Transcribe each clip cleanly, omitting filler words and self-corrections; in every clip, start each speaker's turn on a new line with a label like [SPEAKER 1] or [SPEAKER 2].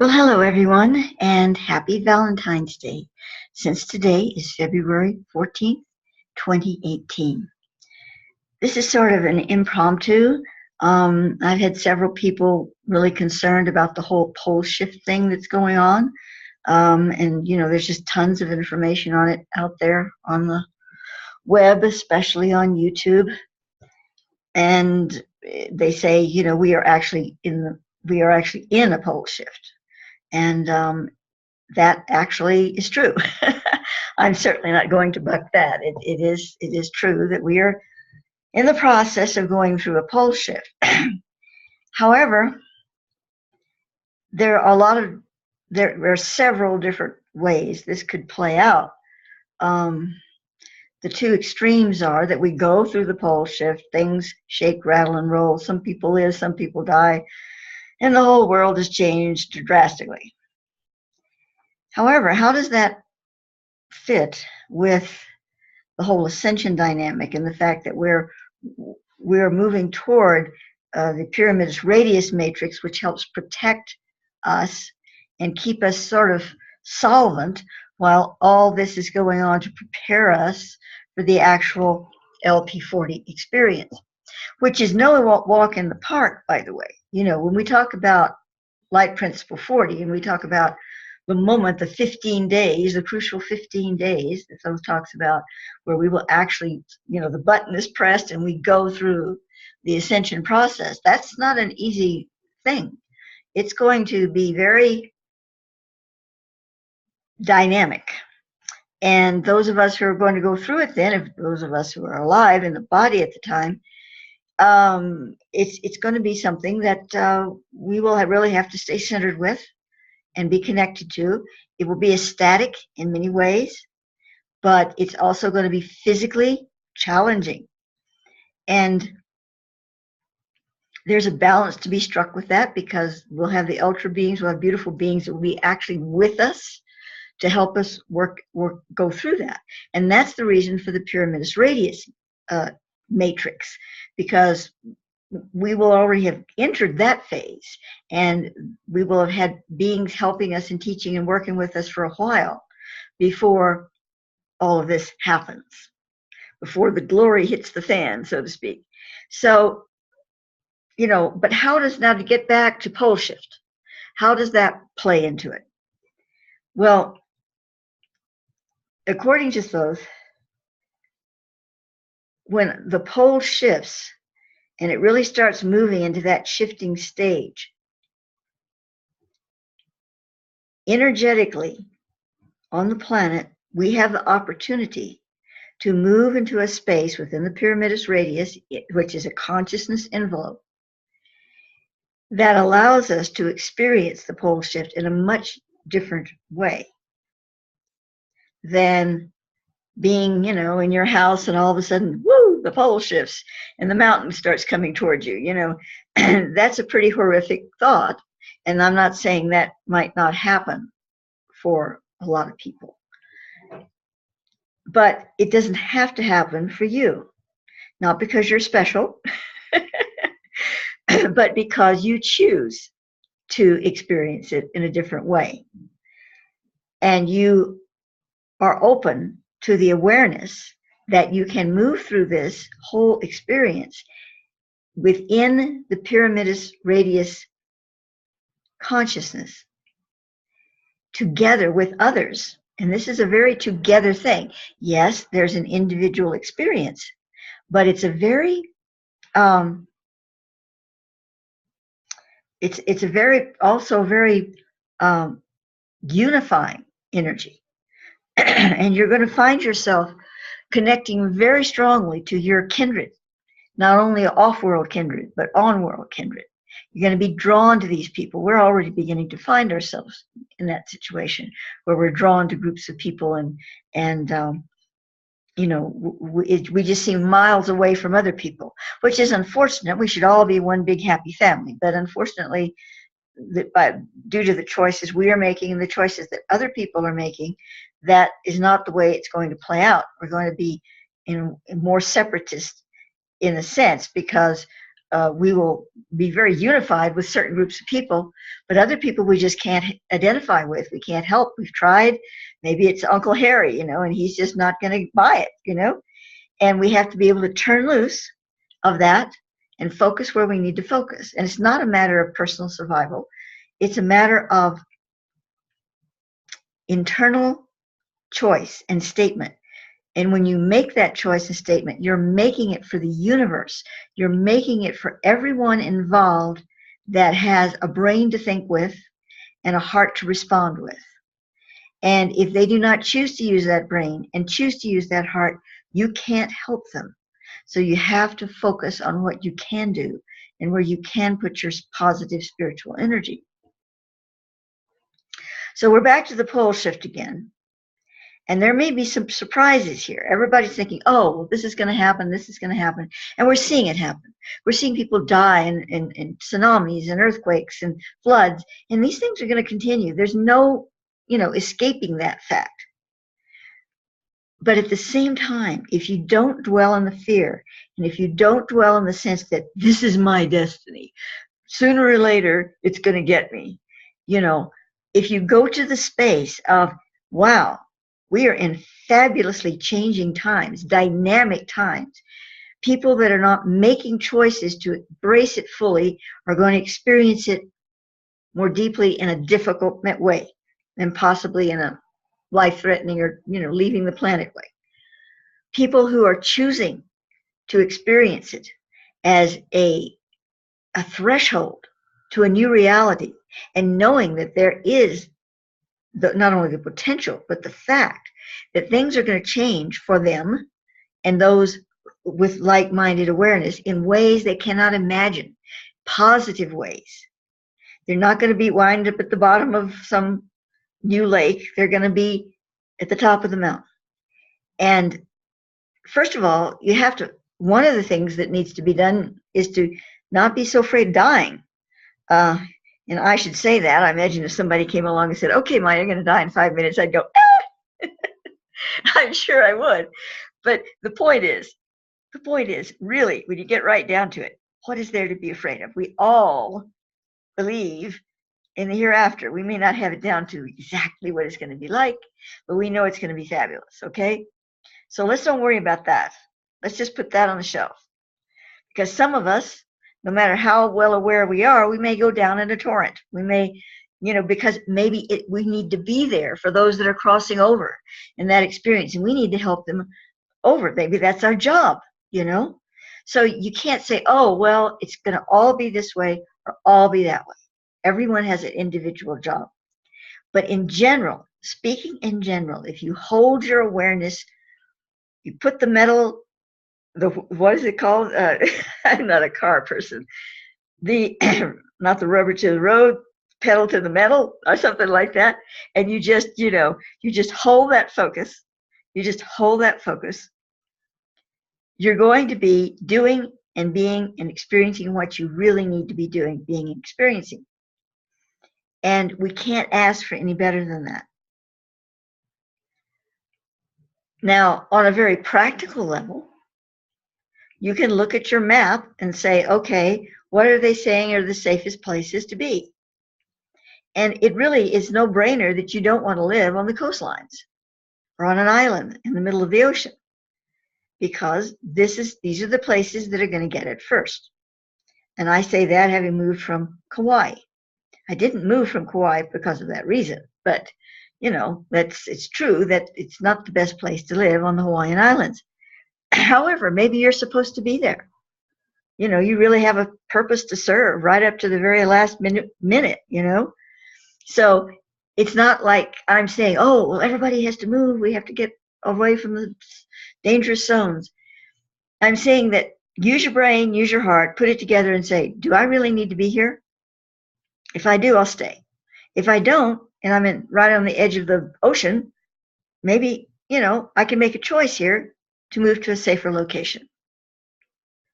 [SPEAKER 1] Well, hello everyone, and happy Valentine's Day, since today is February 14th, 2018. This is sort of an impromptu. I've had several people really concerned about the whole pole shift thing that's going on. And, there's just tons of information on it out there on the web, especially on YouTube. And they say, we are actually in a pole shift. And that actually is true. I'm certainly not going to buck that. It is true that we are in the process of going through a pole shift. However, there are several different ways this could play out. The two extremes are that we go through the pole shift, things shake, rattle, and roll. Some people live, some people die, and the whole world has changed drastically. However, how does that fit with the whole ascension dynamic and the fact that we're moving toward the pyramid's radius matrix, which helps protect us and keep us sort of solvent while all this is going on to prepare us for the actual LP40 experience, which is no walk in the park, by the way. When we talk about Light Principle 40 and we talk about the moment, the 15 days, the crucial 15 days that those talks about, where we will actually, the button is pressed and we go through the ascension process. That's not an easy thing. It's going to be very dynamic. And those of us who are going to go through it then, if those of us who are alive in the body at the time, it's going to be something that we will really have to stay centered with and be connected to. It will be ecstatic in many ways, but it's also going to be physically challenging. And there's a balance to be struck with that, because we'll have the ultra beings, we'll have beautiful beings that will be actually with us to help us go through that. And that's the reason for the pyramidus radius matrix, because we will already have entered that phase, and we will have had beings helping us and teaching and working with us for a while before all of this happens, before the glory hits the fan, so to speak. So, but how does, now to get back to pole shift, how does that play into it? Well, according to Thoth, when the pole shifts, and it really starts moving into that shifting stage, energetically on the planet, we have the opportunity to move into a space within the pyramidus radius, which is a consciousness envelope, that allows us to experience the pole shift in a much different way than being, in your house and all of a sudden, woo, the pole shifts and the mountain starts coming towards you. That's a pretty horrific thought. And I'm not saying that might not happen for a lot of people. But it doesn't have to happen for you. Not because you're special, but because you choose to experience it in a different way. And you are open to the awareness that you can move through this whole experience within the pyramidus radius consciousness, together with others. And this is a very together thing. Yes, there's an individual experience, but it's a very it's a very also very unifying energy. And you're going to find yourself connecting very strongly to your kindred, not only off-world kindred, but on-world kindred. You're going to be drawn to these people. We're already beginning to find ourselves in that situation where we're drawn to groups of people, and we just seem miles away from other people, which is unfortunate. We should all be one big happy family, but unfortunately, due to the choices we are making and the choices that other people are making, that is not the way it's going to play out. We're going to be more separatist in a sense, because we will be very unified with certain groups of people, but other people we just can't identify with. We can't help. We've tried. Maybe it's Uncle Harry, and he's just not going to buy it, and we have to be able to turn loose of that and focus where we need to focus. And it's not a matter of personal survival. It's a matter of internal choice and statement. And when you make that choice and statement, you're making it for the universe. You're making it for everyone involved that has a brain to think with and a heart to respond with. And if they do not choose to use that brain and choose to use that heart, you can't help them. So you have to focus on what you can do and where you can put your positive spiritual energy. So we're back to the pole shift again. And there may be some surprises here. Everybody's thinking, oh, well, this is going to happen, this is going to happen. And we're seeing it happen. We're seeing people die in tsunamis and earthquakes and floods. And these things are going to continue. There's no, escaping that fact. But at the same time, if you don't dwell in the fear, and if you don't dwell in the sense that this is my destiny, sooner or later, it's going to get me. If you go to the space of, wow, we are in fabulously changing times, dynamic times. People that are not making choices to embrace it fully are going to experience it more deeply in a difficult way and possibly in a life-threatening or, leaving the planet way. People who are choosing to experience it as a threshold to a new reality and knowing that there is not only the potential, but the fact that things are going to change for them and those with like-minded awareness in ways they cannot imagine, positive ways. They're not going to be wind up at the bottom of some new lake. They're going to be at the top of the mountain. And first of all, one of the things that needs to be done is to not be so afraid of dying. And I should say that. I imagine if somebody came along and said, okay, Maya, you're going to die in 5 minutes, I'd go, ah! I'm sure I would. But the point is, really, when you get right down to it, what is there to be afraid of? We all believe in the hereafter. We may not have it down to exactly what it's going to be like, but we know it's going to be fabulous, okay? So let's don't worry about that. Let's just put that on the shelf. Because some of us, no matter how well aware we are, we may go down in a torrent. We may, because maybe we need to be there for those that are crossing over in that experience, and we need to help them over. Maybe that's our job, So you can't say, oh, well, it's going to all be this way or all be that way. Everyone has an individual job. But in general, speaking in general, if you hold your awareness, you put the metal, what is it called? I'm not a car person. Not the rubber to the road, pedal to the metal, or something like that. And you just, you just hold that focus. You just hold that focus. You're going to be doing and being and experiencing what you really need to be doing, being and experiencing. And we can't ask for any better than that. Now, on a very practical level, you can look at your map and say, okay, what are they saying are the safest places to be? And it really is no brainer that you don't want to live on the coastlines or on an island in the middle of the ocean, because these are the places that are going to get it first. And I say that having moved from Kauai. I didn't move from Kauai because of that reason, but it's true that it's not the best place to live on the Hawaiian Islands. However, maybe you're supposed to be there. You really have a purpose to serve right up to the very last minute. So it's not like I'm saying, oh, well, everybody has to move. We have to get away from the dangerous zones. I'm saying that use your brain, use your heart, put it together and say, do I really need to be here? If I do, I'll stay. If I don't, and I'm right on the edge of the ocean, maybe, I can make a choice here to move to a safer location,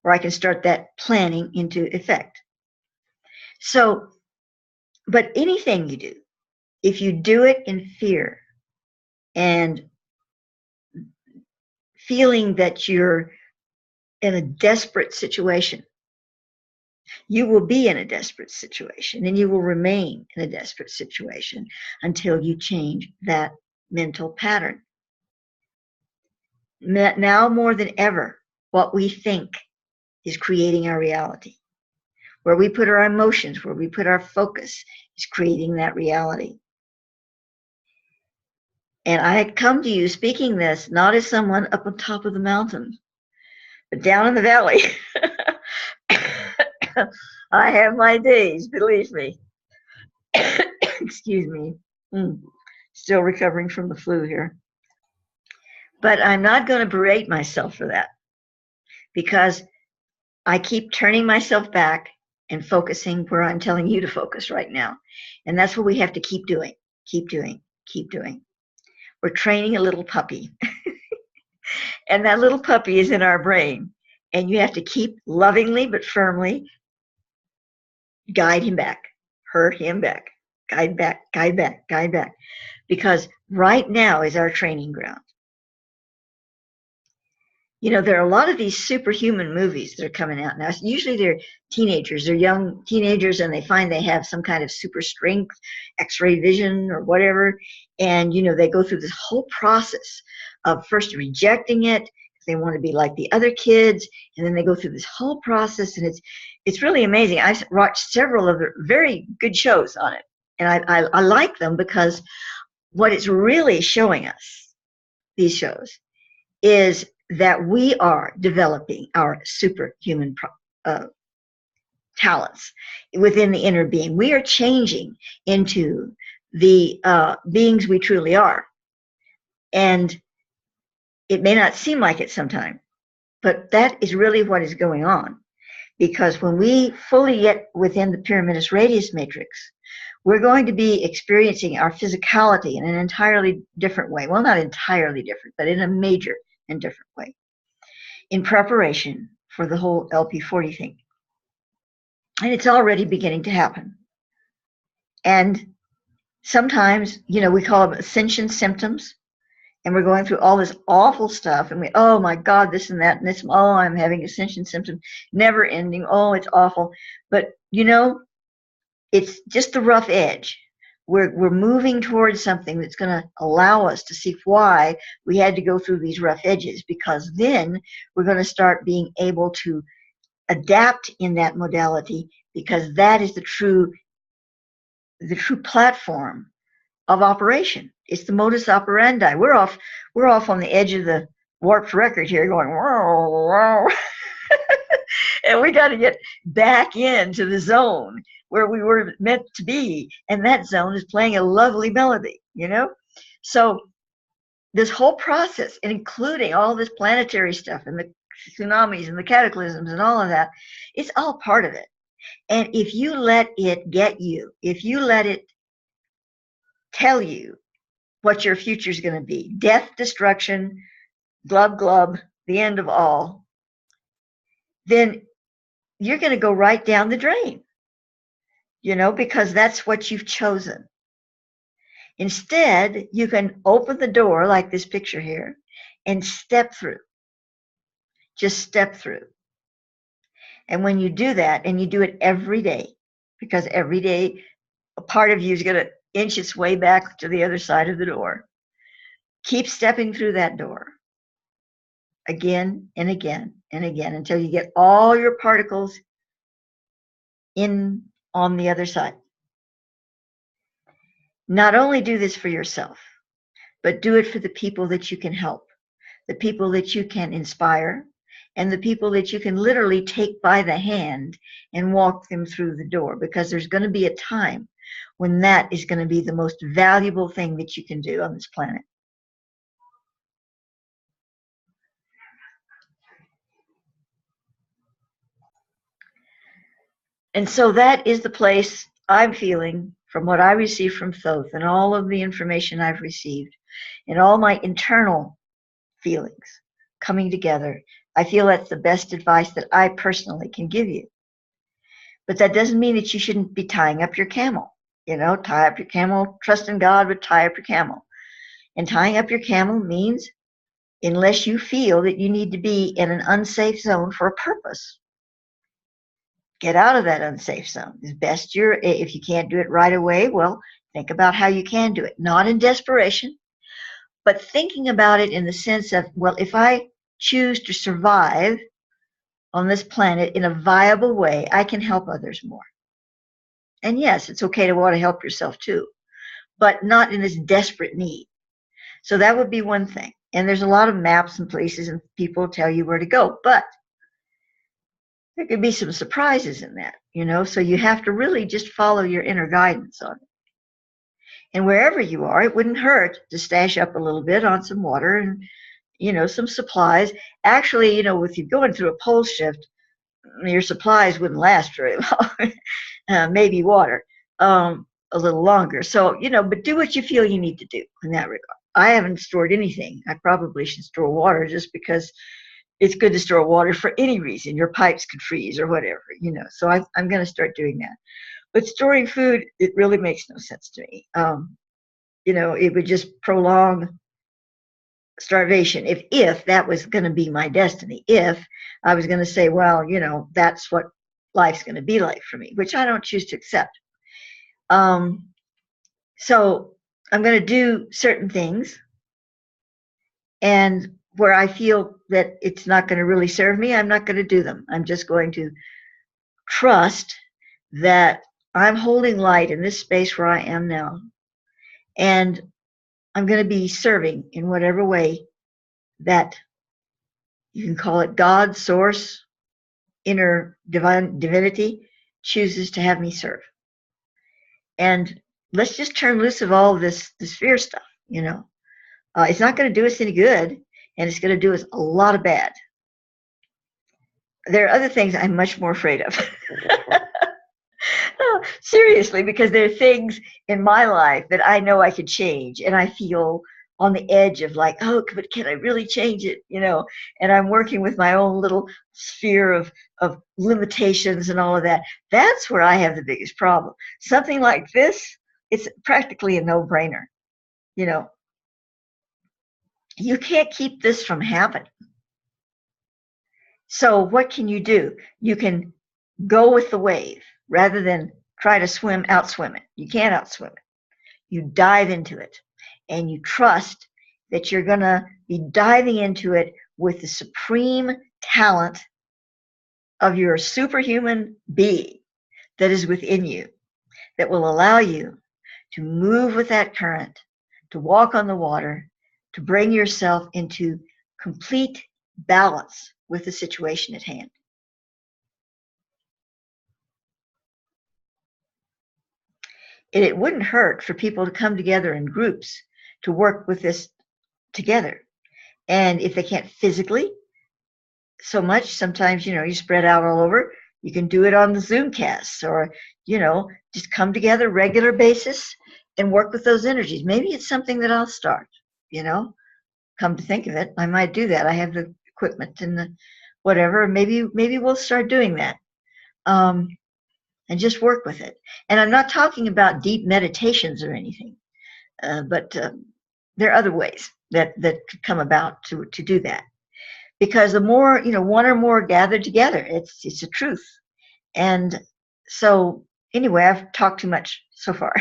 [SPEAKER 1] or I can start that planning into effect. So, but anything you do, if you do it in fear and feeling that you're in a desperate situation, You will be in a desperate situation, and you will remain in a desperate situation until you change that mental pattern. Now more than ever, what we think is creating our reality. Where we put our emotions, where we put our focus, is creating that reality. And I had come to you speaking this not as someone up on top of the mountain, but down in the valley. I have my days, believe me. Excuse me. Still recovering from the flu here. But I'm not going to berate myself for that, because I keep turning myself back and focusing where I'm telling you to focus right now. And that's what we have to keep doing, keep doing, keep doing. We're training a little puppy. And that little puppy is in our brain. And you have to keep lovingly but firmly guide him back, hurt him back, guide back, guide back, guide back. Because right now is our training ground. You know, there are a lot of these superhuman movies that are coming out now. Usually they're teenagers, they're young teenagers, and they find they have some kind of super strength, x-ray vision or whatever. And, you know, they go through this whole process of first rejecting it, because they want to be like the other kids. And then they go through this whole process, and it's really amazing. I watched several of the very good shows on it. And I like them because what it's really showing us, these shows, is that we are developing our superhuman talents within the inner being. We are changing into the beings we truly are. And it may not seem like it sometimes, but that is really what is going on. Because when we fully get within the pyramidus radius matrix, we're going to be experiencing our physicality in an entirely different way. Well, not entirely different, but in a major and different way, in preparation for the whole LP40 thing. And it's already beginning to happen. And sometimes, you know, we call them ascension symptoms, and we're going through all this awful stuff, and oh my God, this and that, and this, oh, I'm having ascension symptoms, never ending, oh, it's awful. But, you know, it's just the rough edge. We're moving towards something that's going to allow us to see why we had to go through these rough edges, because then we're going to start being able to adapt in that modality, because that is the true platform of operation. It's the modus operandi. We're off on the edge of the warped record here, going whoa, whoa. And we got to get back into the zone where we were meant to be, and that zone is playing a lovely melody, you know. So this whole process, including all this planetary stuff and the tsunamis and the cataclysms and all of that, it's all part of it. And if you let it get you, if you let it tell you what your future is going to be, death, destruction, glub glub, the end of all, then you're going to go right down the drain, you know, because that's what you've chosen. Instead, you can open the door like this picture here and step through. Just step through. And when you do that, and you do it every day, because every day a part of you is going to inch its way back to the other side of the door, keep stepping through that door again and again and again until you get all your particles in on the other side. Not only do this for yourself, but do it for the people that you can help, the people that you can inspire, and the people that you can literally take by the hand and walk them through the door, because there's going to be a time when that is going to be the most valuable thing that you can do on this planet. And so that is the place I'm feeling from what I received from Thoth and all of the information I've received and all my internal feelings coming together. I feel that's the best advice that I personally can give you. But that doesn't mean that you shouldn't be tying up your camel. You know, tie up your camel, trust in God, but tie up your camel. And tying up your camel means, unless you feel that you need to be in an unsafe zone for a purpose, get out of that unsafe zone. As best if you can't do it right away, well, think about how you can do it. Not in desperation, but thinking about it in the sense of, well, if I choose to survive on this planet in a viable way, I can help others more. And yes, it's okay to want to help yourself too, but not in this desperate need. So that would be one thing. And there's a lot of maps and places and people tell you where to go, but there could be some surprises in that, so you have to really just follow your inner guidance on it. And wherever you are, it wouldn't hurt to stash up a little bit on some water and, some supplies. Actually, with you going through a pole shift, your supplies wouldn't last very long. Maybe water, a little longer. So, but do what you feel you need to do in that regard. I haven't stored anything. I probably should store water just because it's good to store water for any reason. Your pipes could freeze or whatever, So I'm going to start doing that. But storing food, it really makes no sense to me. It would just prolong starvation. If that was going to be my destiny, if I was going to say, well, that's what life's going to be like for me, which I don't choose to accept. So I'm going to do certain things, and where I feel that it's not going to really serve me, I'm not going to do them. I'm just going to trust that I'm holding light in this space where I am now, and I'm going to be serving in whatever way that you can call it God, source, inner divinity chooses to have me serve. And let's just turn loose of all this fear stuff. It's not going to do us any good, and it's going to do us a lot of bad. There are other things I'm much more afraid of. No, seriously, because there are things in my life that I know I could change, and I feel on the edge of like, oh, but can I really change it? And I'm working with my own little sphere of limitations and all of that. That's where I have the biggest problem. Something like this, it's practically a no-brainer. You can't keep this from happening. So what can you do? You can go with the wave rather than try to outswim it. You can't outswim it. You dive into it, and you trust that you're going to be diving into it with the supreme talent of your superhuman being that is within you, that will allow you to move with that current, to walk on the water, to bring yourself into complete balance with the situation at hand. And it wouldn't hurt for people to come together in groups to work with this together. And if they can't physically so much, sometimes, you spread out all over. You can do it on the Zoomcasts, or, just come together regular basis and work with those energies. Maybe it's something that I'll start, come to think of it, I might do that. I have the equipment and the whatever. Maybe we'll start doing that. And just work with it. And I'm not talking about deep meditations or anything, but there are other ways that could come about to do that. Because the more, one or more gathered together, it's a truth. And so anyway, I've talked too much so far,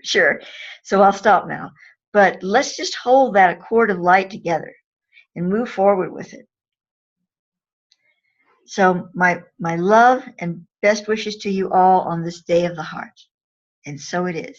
[SPEAKER 1] sure. So I'll stop now. But let's just hold that accord of light together and move forward with it. So my love and best wishes to you all on this day of the heart. And so it is.